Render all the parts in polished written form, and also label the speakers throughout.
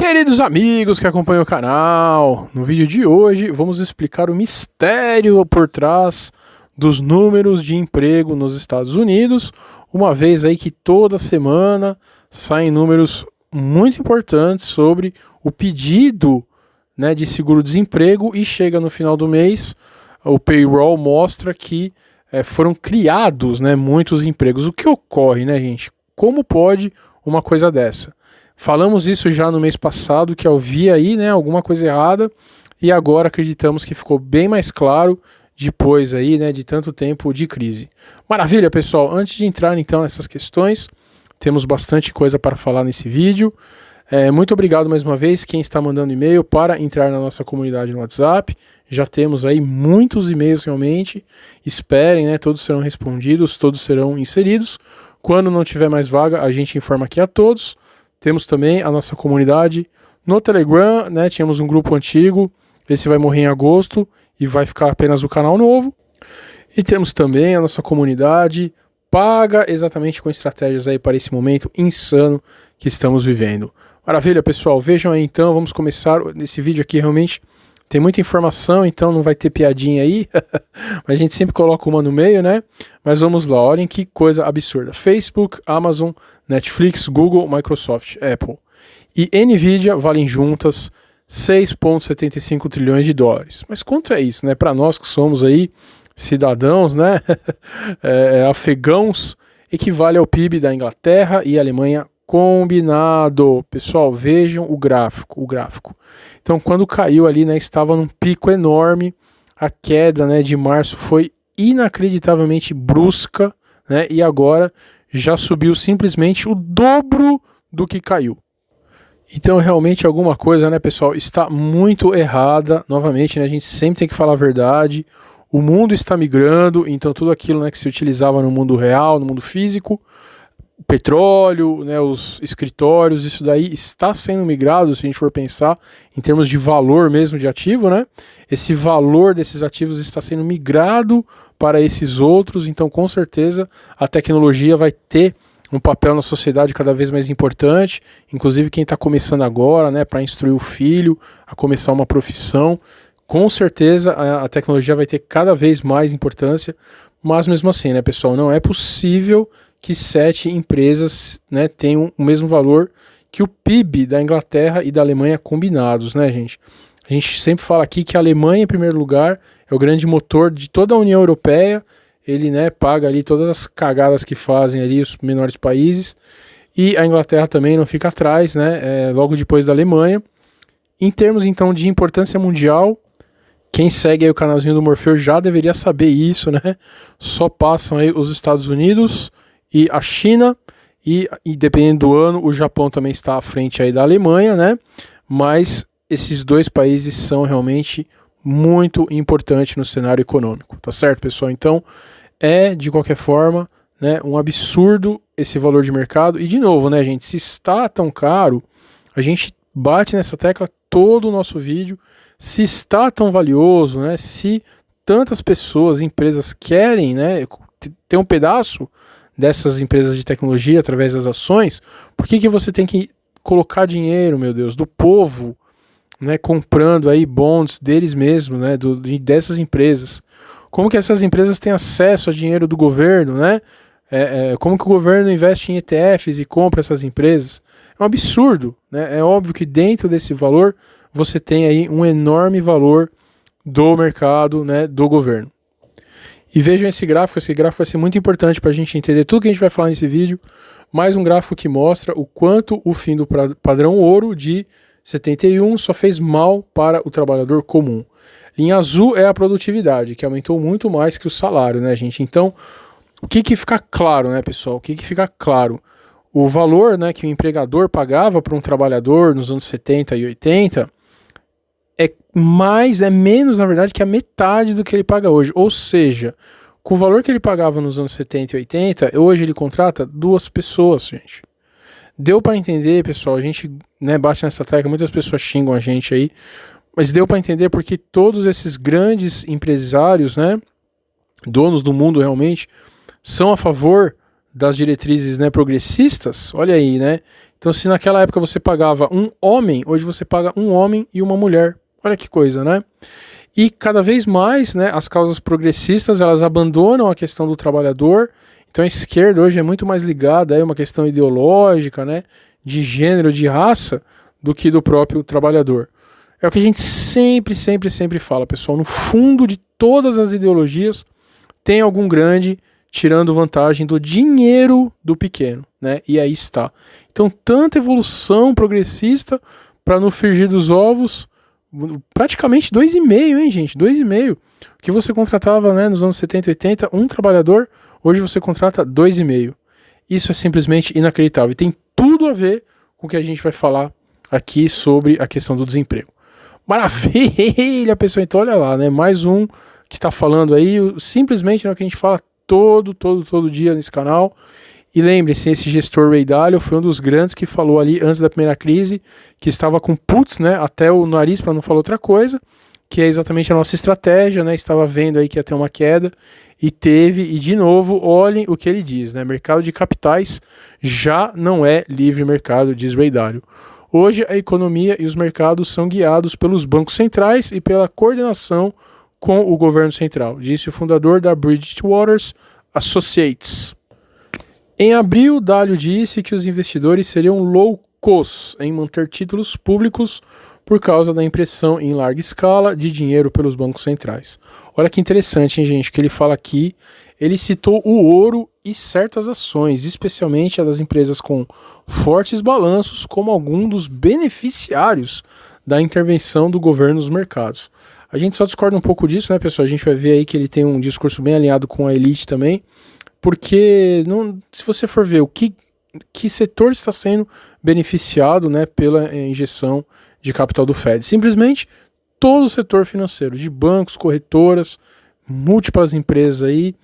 Speaker 1: Queridos amigos que acompanham o canal, no vídeo de hoje vamos explicar o mistério por trás dos números de emprego nos Estados Unidos, uma vez aí que toda semana saem números muito importantes sobre o pedido, né, de seguro-desemprego e chega no final do mês, o payroll mostra que foram criados, né, muitos empregos. O que ocorre, né, gente? Como pode uma coisa dessa? Falamos isso já no mês passado, que havia aí, né, alguma coisa errada, e agora acreditamos que ficou bem mais claro depois aí, né, de tanto tempo de crise. Maravilha, pessoal. Antes de entrar então nessas questões, temos bastante coisa para falar nesse vídeo. Muito obrigado mais uma vez quem está mandando e-mail para entrar na nossa comunidade no WhatsApp. Já temos aí muitos e-mails realmente. Esperem, né, todos serão respondidos, todos serão inseridos. Quando não tiver mais vaga, a gente informa aqui a todos. Temos também a nossa comunidade no Telegram, né? Tínhamos um grupo antigo, esse vai morrer em agosto e vai ficar apenas o canal novo. E temos também a nossa comunidade paga, exatamente com estratégias aí para esse momento insano que estamos vivendo. Maravilha, pessoal. Vejam aí então, vamos começar nesse vídeo aqui. Realmente tem muita informação, então não vai ter piadinha aí. A gente sempre coloca uma no meio, né? Mas vamos lá, olhem que coisa absurda. Facebook, Amazon, Netflix, Google, Microsoft, Apple e Nvidia valem juntas 6,75 trilhões de dólares. Mas quanto é isso, né? Para nós que somos aí cidadãos, né? Afegãos, equivale ao PIB da Inglaterra e Alemanha combinado. Pessoal, vejam o gráfico. Então, quando caiu ali, né, estava num pico enorme. A queda, né, de março foi inacreditavelmente brusca, né, e agora já subiu simplesmente o dobro do que caiu. Então, realmente alguma coisa, né, pessoal, está muito errada. Novamente, né, a gente sempre tem que falar a verdade. O mundo está migrando, então tudo aquilo, né, que se utilizava no mundo real, no mundo físico, petróleo, né, os escritórios, isso daí está sendo migrado, se a gente for pensar em termos de valor mesmo de ativo, né? Esse valor desses ativos está sendo migrado para esses outros, então com certeza a tecnologia vai ter um papel na sociedade cada vez mais importante, inclusive quem está começando agora, né, para instruir o filho a começar uma profissão, com certeza a tecnologia vai ter cada vez mais importância, mas mesmo assim, né, pessoal, não é possível que 7 empresas, né, tenham o mesmo valor que o PIB da Inglaterra e da Alemanha combinados, né, gente? A gente sempre fala aqui que a Alemanha, em primeiro lugar, é o grande motor de toda a União Europeia. Ele, né, paga ali todas as cagadas que fazem ali os menores países. E a Inglaterra também não fica atrás, né, logo depois da Alemanha. Em termos, então, de importância mundial, quem segue aí o canalzinho do Morfeu já deveria saber isso, né? Só passam aí os Estados Unidos e a China, e dependendo do ano, o Japão também está à frente aí da Alemanha, né? Mas esses dois países são realmente muito importantes no cenário econômico, tá certo, pessoal? Então, de qualquer forma, né, um absurdo esse valor de mercado. E de novo, né, gente, se está tão caro, a gente bate nessa tecla todo o nosso vídeo. Se está tão valioso, né, se tantas pessoas, empresas querem, né, ter um pedaço dessas empresas de tecnologia através das ações, por que você tem que colocar dinheiro, meu Deus, do povo, né, comprando aí bonds deles mesmos, né, dessas empresas? Como que essas empresas têm acesso a dinheiro do governo, né? Como que o governo investe em ETFs e compra essas empresas? É um absurdo, né? É óbvio que dentro desse valor você tem aí um enorme valor do mercado, né, do governo. E vejam esse gráfico vai ser muito importante para a gente entender tudo que a gente vai falar nesse vídeo. Mais um gráfico que mostra o quanto o fim do padrão ouro de 71 só fez mal para o trabalhador comum. Linha azul é a produtividade, que aumentou muito mais que o salário, né, gente? Então, o que fica claro, né, pessoal? O que fica claro? O valor, né, que o empregador pagava para um trabalhador nos anos 70 e 80 é menos, na verdade, que a metade do que ele paga hoje. Ou seja, com o valor que ele pagava nos anos 70 e 80, hoje ele contrata 2 pessoas, gente. Deu para entender, pessoal? A gente, né, bate nessa tecla, muitas pessoas xingam a gente aí, mas deu para entender porque todos esses grandes empresários, né, donos do mundo realmente, são a favor das diretrizes, né, progressistas. Olha aí, né, Então, se naquela época você pagava um homem, hoje você paga um homem e uma mulher. Olha que coisa, né? E cada vez mais, né, as causas progressistas, elas abandonam a questão do trabalhador. Então a esquerda hoje é muito mais ligada a uma questão ideológica, né, de gênero, de raça, do que do próprio trabalhador. É o que a gente sempre fala, pessoal. No fundo de todas as ideologias, tem algum grande tirando vantagem do dinheiro do pequeno, né? E aí está. Então, tanta evolução progressista para no frigir dos ovos, praticamente 2,5, hein, gente? 2,5. O que você contratava, né, nos anos 70 e 80, um trabalhador, hoje você contrata 2,5. Isso é simplesmente inacreditável. E tem tudo a ver com o que a gente vai falar aqui sobre a questão do desemprego. Maravilha, pessoal. Então, olha lá, né? Mais um que está falando aí, simplesmente é o que a gente fala todo dia nesse canal. E lembre-se, esse gestor Ray Dalio foi um dos grandes que falou ali antes da primeira crise, que estava com putz, né, até o nariz para não falar outra coisa, que é exatamente a nossa estratégia, né, estava vendo aí que ia ter uma queda, e teve, e de novo, olhem o que ele diz, né, mercado de capitais já não é livre mercado, diz Ray Dalio. Hoje a economia e os mercados são guiados pelos bancos centrais e pela coordenação com o governo central, disse o fundador da Bridgewater Associates. Em abril, Dalio disse que os investidores seriam loucos em manter títulos públicos por causa da impressão em larga escala de dinheiro pelos bancos centrais. Olha que interessante, hein, gente, que ele fala aqui. Ele citou o ouro e certas ações, especialmente as das empresas com fortes balanços, como algum dos beneficiários da intervenção do governo nos mercados. A gente só discorda um pouco disso, né, pessoal? A gente vai ver aí que ele tem um discurso bem alinhado com a elite também. Porque se você for ver que setor está sendo beneficiado, né, pela injeção de capital do Fed, simplesmente todo o setor financeiro, de bancos, corretoras, múltiplas empresas aí,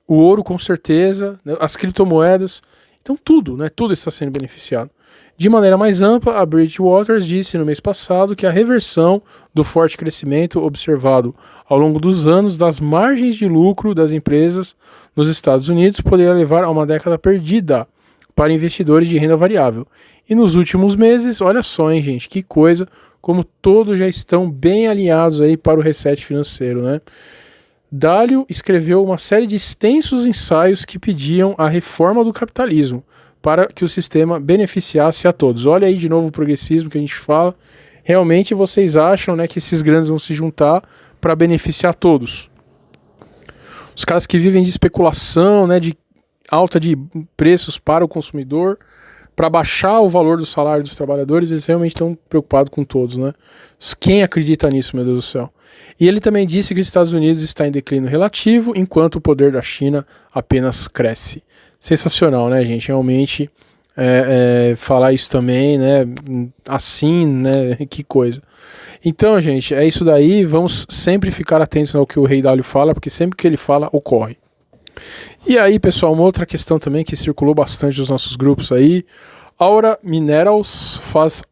Speaker 1: o ouro com certeza, né, as criptomoedas, então tudo, né, tudo está sendo beneficiado. De maneira mais ampla, a Bridgewater disse no mês passado que a reversão do forte crescimento observado ao longo dos anos das margens de lucro das empresas nos Estados Unidos poderia levar a uma década perdida para investidores de renda variável. E nos últimos meses, olha só, hein, gente, que coisa, como todos já estão bem alinhados aí para o reset financeiro, né? Dalio escreveu uma série de extensos ensaios que pediam a reforma do capitalismo, para que o sistema beneficiasse a todos. Olha aí de novo o progressismo que a gente fala. Realmente vocês acham, né, que esses grandes vão se juntar para beneficiar todos? Os caras que vivem de especulação, né, de alta de preços para o consumidor, para baixar o valor do salário dos trabalhadores, eles realmente estão preocupados com todos, né? Quem acredita nisso, meu Deus do céu? E ele também disse que os Estados Unidos está em declínio relativo, enquanto o poder da China apenas cresce. Sensacional, né, gente? Realmente falar isso também, né? Assim, né? Que coisa. Então, gente, é isso daí. Vamos sempre ficar atentos ao que o Ray Dalio fala, porque sempre que ele fala, ocorre. E aí, pessoal, uma outra questão também que circulou bastante nos nossos grupos aí. Aura Minerals faz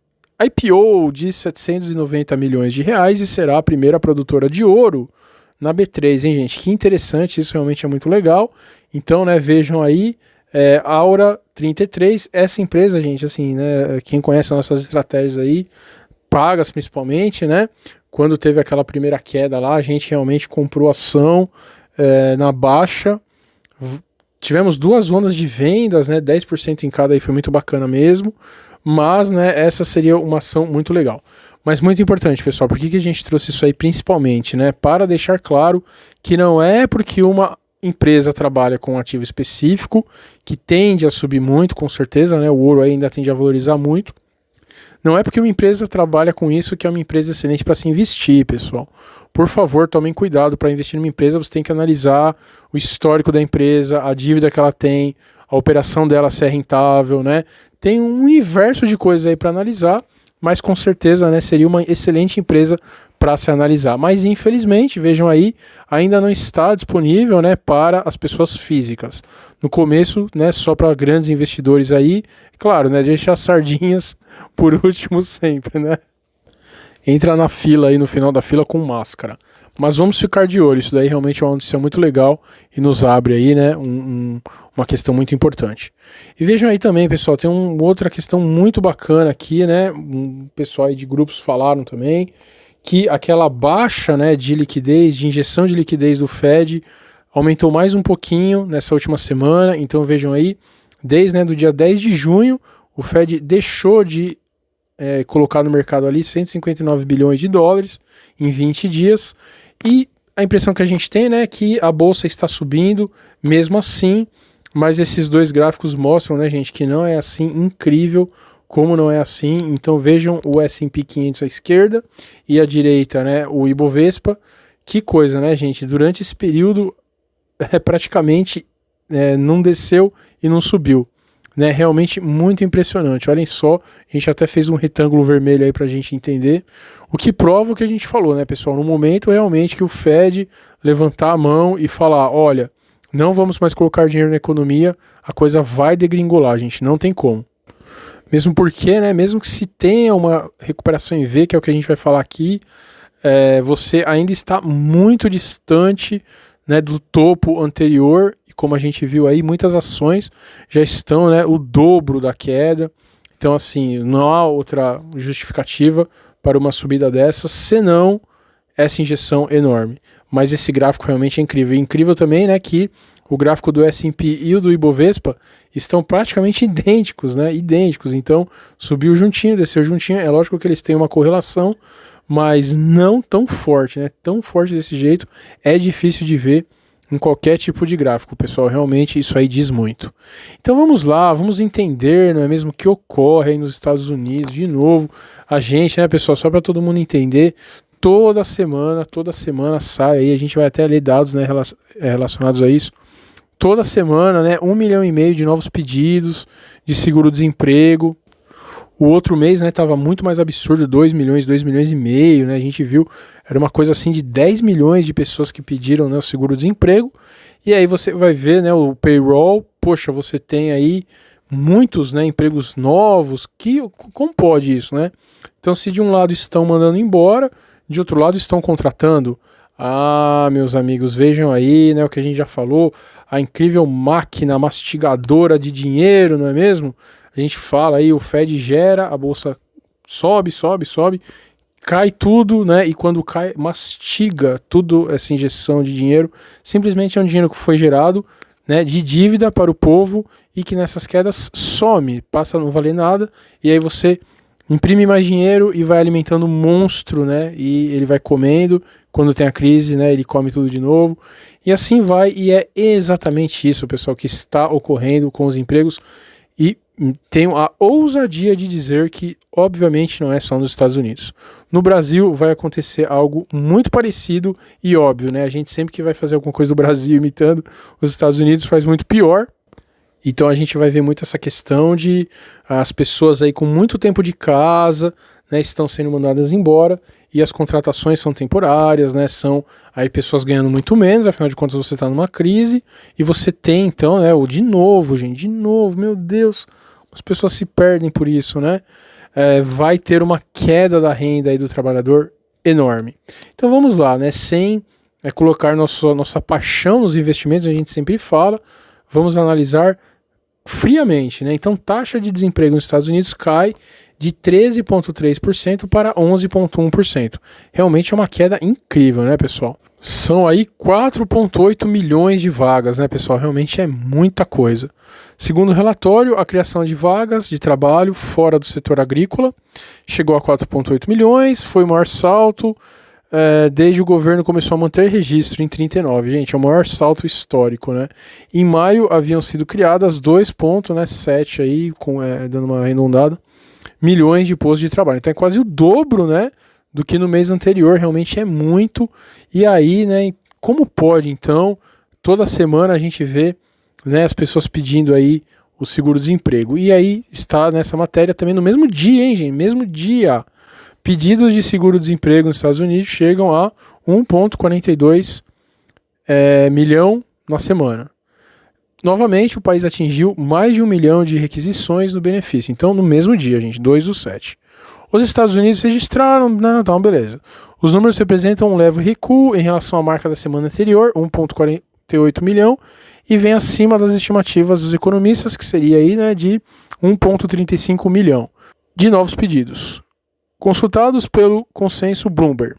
Speaker 1: IPO de 790 milhões de reais e será a primeira produtora de ouro na B3, hein, gente? Que interessante, isso realmente é muito legal. Então, né, vejam aí, Aura 33, essa empresa, gente, assim, né, quem conhece as nossas estratégias aí, pagas principalmente, né, quando teve aquela primeira queda lá, a gente realmente comprou ação na baixa, tivemos 2 ondas de vendas, né, 10% em cada aí, foi muito bacana mesmo, mas, né, essa seria uma ação muito legal. Mas muito importante, pessoal, por que a gente trouxe isso aí principalmente, né? Para deixar claro que não é porque uma empresa trabalha com um ativo específico, que tende a subir muito, com certeza, né? O ouro ainda tende a valorizar muito. Não é porque uma empresa trabalha com isso que é uma empresa excelente para se investir, pessoal. Por favor, tomem cuidado. Para investir numa empresa, você tem que analisar o histórico da empresa, a dívida que ela tem, a operação dela se é rentável, né? Tem um universo de coisas aí para analisar, mas com certeza, né, seria uma excelente empresa para se analisar. Mas infelizmente, vejam aí, ainda não está disponível, né, para as pessoas físicas. No começo, né, só para grandes investidores aí, claro, né, deixar sardinhas por último sempre, né. entra na fila aí no final da fila com máscara. Mas vamos ficar de olho, isso daí realmente é uma notícia muito legal e nos abre aí, né, uma questão muito importante. E vejam aí também, pessoal, tem uma outra questão muito bacana aqui, né, um pessoal aí de grupos falaram também, que aquela baixa, né, de liquidez, de injeção de liquidez do Fed aumentou mais um pouquinho nessa última semana. Então vejam aí, desde, né, do dia 10 de junho, o Fed deixou de colocar no mercado ali 159 bilhões de dólares em 20 dias. E a impressão que a gente tem, né, é que a bolsa está subindo mesmo assim, mas esses dois gráficos mostram, né, gente, que não é assim incrível como não é assim. Então vejam o S&P 500 à esquerda e à direita, né, o Ibovespa. Que coisa, né, gente? Durante esse período praticamente não desceu e não subiu. Né, realmente muito impressionante. Olhem só, a gente até fez um retângulo vermelho aí pra gente entender, o que prova o que a gente falou, né, pessoal? No momento realmente que o Fed levantar a mão e falar, olha, não vamos mais colocar dinheiro na economia, a coisa vai degringolar, gente, não tem como. Mesmo porque, né, mesmo que se tenha uma recuperação em V, que é o que a gente vai falar aqui, você ainda está muito distante, né, do topo anterior, e como a gente viu aí, muitas ações já estão, né, o dobro da queda. Então assim, não há outra justificativa para uma subida dessa, senão essa injeção enorme. Mas esse gráfico realmente é incrível. E incrível também, né, que o gráfico do S&P e o do Ibovespa estão praticamente idênticos, né, idênticos. Então subiu juntinho, desceu juntinho. É lógico que eles têm uma correlação, mas não tão forte, né? Tão forte desse jeito é difícil de ver em qualquer tipo de gráfico, pessoal. Realmente isso aí diz muito. Então vamos lá, vamos entender, não é mesmo, o que ocorre aí nos Estados Unidos. De novo, a gente, né, pessoal, só para todo mundo entender, toda semana sai aí, a gente vai até ler dados, né, relacionados a isso. Toda semana, né, 1,5 milhão de novos pedidos de seguro-desemprego. O outro mês, né, tava muito mais absurdo, 2 milhões, 2,5 milhões, né, a gente viu, era uma coisa assim de 10 milhões de pessoas que pediram, né, o seguro-desemprego, e aí você vai ver, né, o payroll, poxa, você tem aí muitos, né, empregos novos, como pode isso, né? Então se de um lado estão mandando embora, de outro lado estão contratando. Ah, meus amigos, vejam aí, né, o que a gente já falou, a incrível máquina mastigadora de dinheiro, não é mesmo? A gente fala aí, o Fed gera, a bolsa sobe, cai tudo, né? E quando cai, mastiga tudo essa injeção de dinheiro. Simplesmente é um dinheiro que foi gerado, né, de dívida para o povo e que nessas quedas some, passa a não valer nada. E aí você imprime mais dinheiro e vai alimentando um monstro, né? E ele vai comendo. Quando tem a crise, né, ele come tudo de novo. E assim vai. E é exatamente isso, pessoal, que está ocorrendo com os empregos. E tenho a ousadia de dizer que, obviamente, não é só nos Estados Unidos. No Brasil vai acontecer algo muito parecido e óbvio, né? A gente sempre que vai fazer alguma coisa do Brasil imitando os Estados Unidos faz muito pior. Então a gente vai ver muito essa questão de as pessoas aí com muito tempo de casa, né, estão sendo mandadas embora e as contratações são temporárias, né, são aí pessoas ganhando muito menos, afinal de contas você está numa crise e você tem então, né, de novo, meu Deus, as pessoas se perdem por isso, né, vai ter uma queda da renda aí do trabalhador enorme. Então vamos lá, né, sem colocar nossa paixão nos investimentos, a gente sempre fala, vamos analisar friamente, né? Então, taxa de desemprego nos Estados Unidos cai de 13,3% para 11,1%. Realmente é uma queda incrível, né, pessoal? São aí 4,8 milhões de vagas, né, pessoal? Realmente é muita coisa. Segundo o relatório, a criação de vagas de trabalho fora do setor agrícola chegou a 4,8 milhões, foi o maior salto desde o governo começou a manter registro em 39, gente, é o maior salto histórico, né? Em maio haviam sido criadas 2,7 aí, dando uma arredondada, milhões de postos de trabalho. Então é quase o dobro, né, do que no mês anterior, realmente é muito. E aí, né, como pode então, toda semana a gente vê, né, as pessoas pedindo aí o seguro-desemprego. E aí está nessa matéria também no mesmo dia, hein, gente, mesmo dia. Pedidos de seguro-desemprego nos Estados Unidos chegam a 1,42 milhão na semana. Novamente, o país atingiu mais de 1 milhão de requisições no benefício. Então, no mesmo dia, gente, 2/7. Os Estados Unidos registraram, não, então beleza. Os números representam um leve recuo em relação à marca da semana anterior, 1,48 milhão, e vem acima das estimativas dos economistas, que seria aí, né, de 1,35 milhão de novos pedidos, consultados pelo consenso Bloomberg.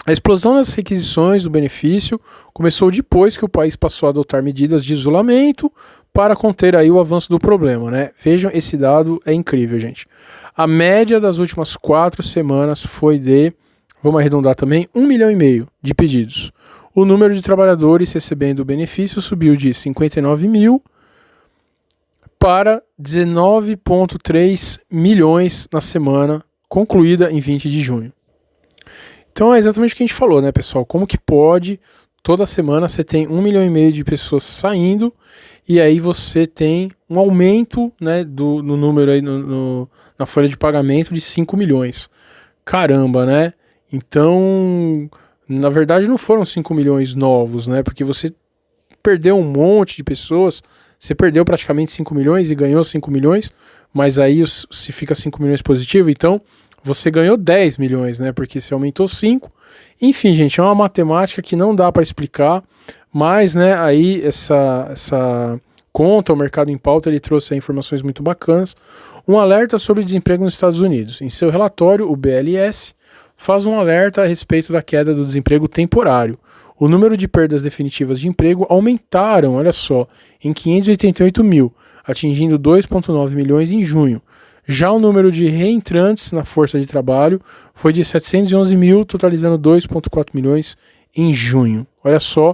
Speaker 1: A explosão das requisições do benefício começou depois que o país passou a adotar medidas de isolamento para conter aí o avanço do problema, né? Vejam, esse dado é incrível, gente. A média das últimas 4 semanas foi de, vamos arredondar também, 1,5 milhão de pedidos. O número de trabalhadores recebendo o benefício subiu de 59 mil para 19,3 milhões na semana concluída em 20 de junho. Então é exatamente o que a gente falou, né, pessoal? Como que pode, toda semana você tem 1,5 milhão de pessoas saindo e aí você tem um aumento, né, no número aí na folha de pagamento de 5 milhões. Caramba, né? Então, na verdade não foram 5 milhões novos, né? Porque você perdeu um monte de pessoas, você perdeu praticamente 5 milhões e ganhou 5 milhões, mas aí se fica 5 milhões positivo, então você ganhou 10 milhões, né? Porque você aumentou 5. Enfim, gente, é uma matemática que não dá para explicar, mas, né, aí essa conta, o Mercado em Pauta, ele trouxe aí informações muito bacanas. Um alerta sobre desemprego nos Estados Unidos. Em seu relatório, o BLS faz um alerta a respeito da queda do desemprego temporário. O número de perdas definitivas de emprego aumentaram, olha só, em 588 mil, atingindo 2,9 milhões em junho. Já o número de reentrantes na força de trabalho foi de 711 mil, totalizando 2,4 milhões em junho. Olha só,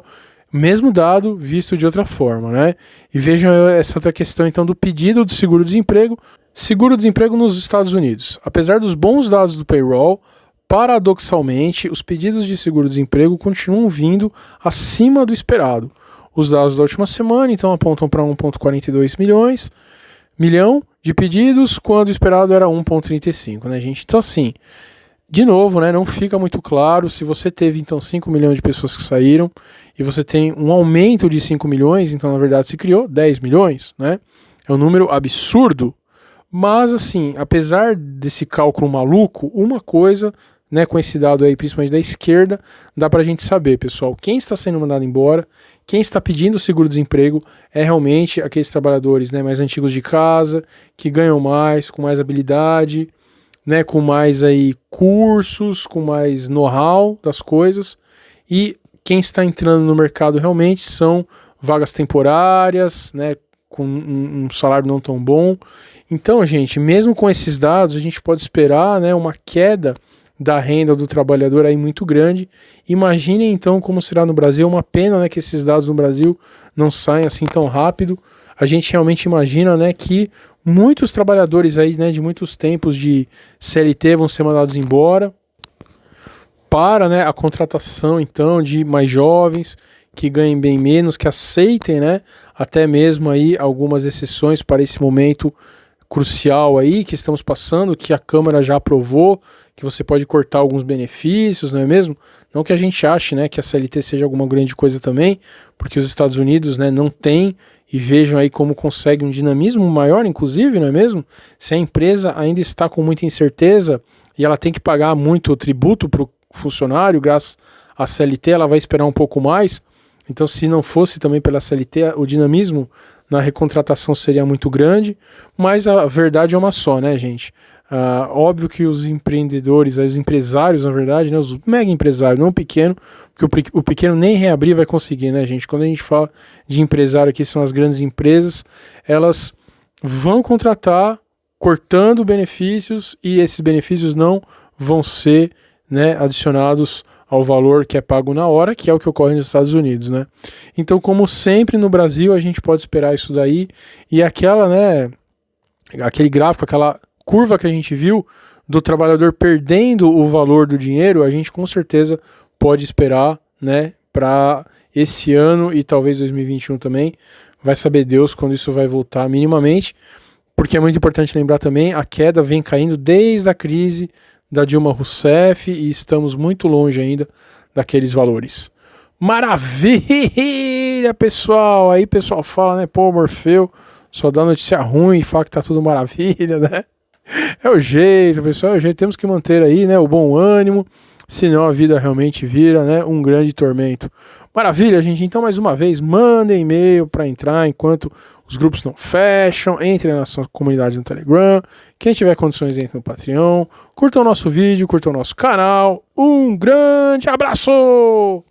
Speaker 1: mesmo dado visto de outra forma, né? E vejam essa outra questão então do pedido de seguro-desemprego. Seguro-desemprego nos Estados Unidos. Apesar dos bons dados do payroll, paradoxalmente, os pedidos de seguro-desemprego continuam vindo acima do esperado. Os dados da última semana então apontam para 1,42 milhão de pedidos, quando o esperado era 1,35, né, gente? Então, assim, de novo, né, não fica muito claro se você teve, então, 5 milhões de pessoas que saíram e você tem um aumento de 5 milhões, então, na verdade, se criou 10 milhões, né? É um número absurdo, mas, assim, apesar desse cálculo maluco, uma coisa, né, com esse dado aí, principalmente da esquerda, dá pra gente saber, pessoal, quem está sendo mandado embora, quem está pedindo seguro-desemprego é realmente aqueles trabalhadores, né, mais antigos de casa, que ganham mais, com mais habilidade, né, com mais aí cursos, com mais know-how das coisas, e quem está entrando no mercado realmente são vagas temporárias, né, com um salário não tão bom. Então, gente, mesmo com esses dados, a gente pode esperar, né, uma queda da renda do trabalhador aí muito grande. Imaginem então como será no Brasil. Uma pena, né, que esses dados no Brasil não saem assim tão rápido. A gente realmente imagina, né, que muitos trabalhadores aí, né, de muitos tempos de CLT vão ser mandados embora para, né, a contratação então de mais jovens que ganhem bem menos, que aceitem, né, até mesmo aí algumas exceções para esse momento crucial aí que estamos passando, que a Câmara já aprovou, que você pode cortar alguns benefícios, não é mesmo? Não que a gente ache, né, que a CLT seja alguma grande coisa também, porque os Estados Unidos, né, não tem, e vejam aí como consegue um dinamismo maior, inclusive, não é mesmo? Se a empresa ainda está com muita incerteza e ela tem que pagar muito tributo para o funcionário, graças à CLT, ela vai esperar um pouco mais. Então, se não fosse também pela CLT, o dinamismo na recontratação seria muito grande, mas a verdade é uma só, né, gente? Óbvio que os empreendedores, os empresários, na verdade, né, os mega empresários, não o pequeno, porque o pequeno nem reabrir vai conseguir, né, gente? Quando a gente fala de empresário aqui, são as grandes empresas, elas vão contratar cortando benefícios e esses benefícios não vão ser, né, adicionados ao valor que é pago na hora, que é o que ocorre nos Estados Unidos, né? Então, como sempre no Brasil, a gente pode esperar isso daí, e aquela, né, aquele gráfico, aquela curva que a gente viu do trabalhador perdendo o valor do dinheiro, a gente com certeza pode esperar, né, para esse ano e talvez 2021 também, vai saber Deus quando isso vai voltar minimamente, porque é muito importante lembrar também, a queda vem caindo desde a crise da Dilma Rousseff e estamos muito longe ainda daqueles valores. Maravilha, pessoal! Aí pessoal fala, né, pô, Morfeu, só dá notícia ruim e fala que tá tudo maravilha, né? É o jeito, pessoal, é o jeito. Temos que manter aí, né, o bom ânimo, senão a vida realmente vira, né, um grande tormento. Maravilha, gente. Então, mais uma vez, mandem e-mail para entrar enquanto os grupos não fecham. Entrem na nossa comunidade no Telegram. Quem tiver condições, entre no Patreon. Curtam o nosso vídeo, curtam o nosso canal. Um grande abraço!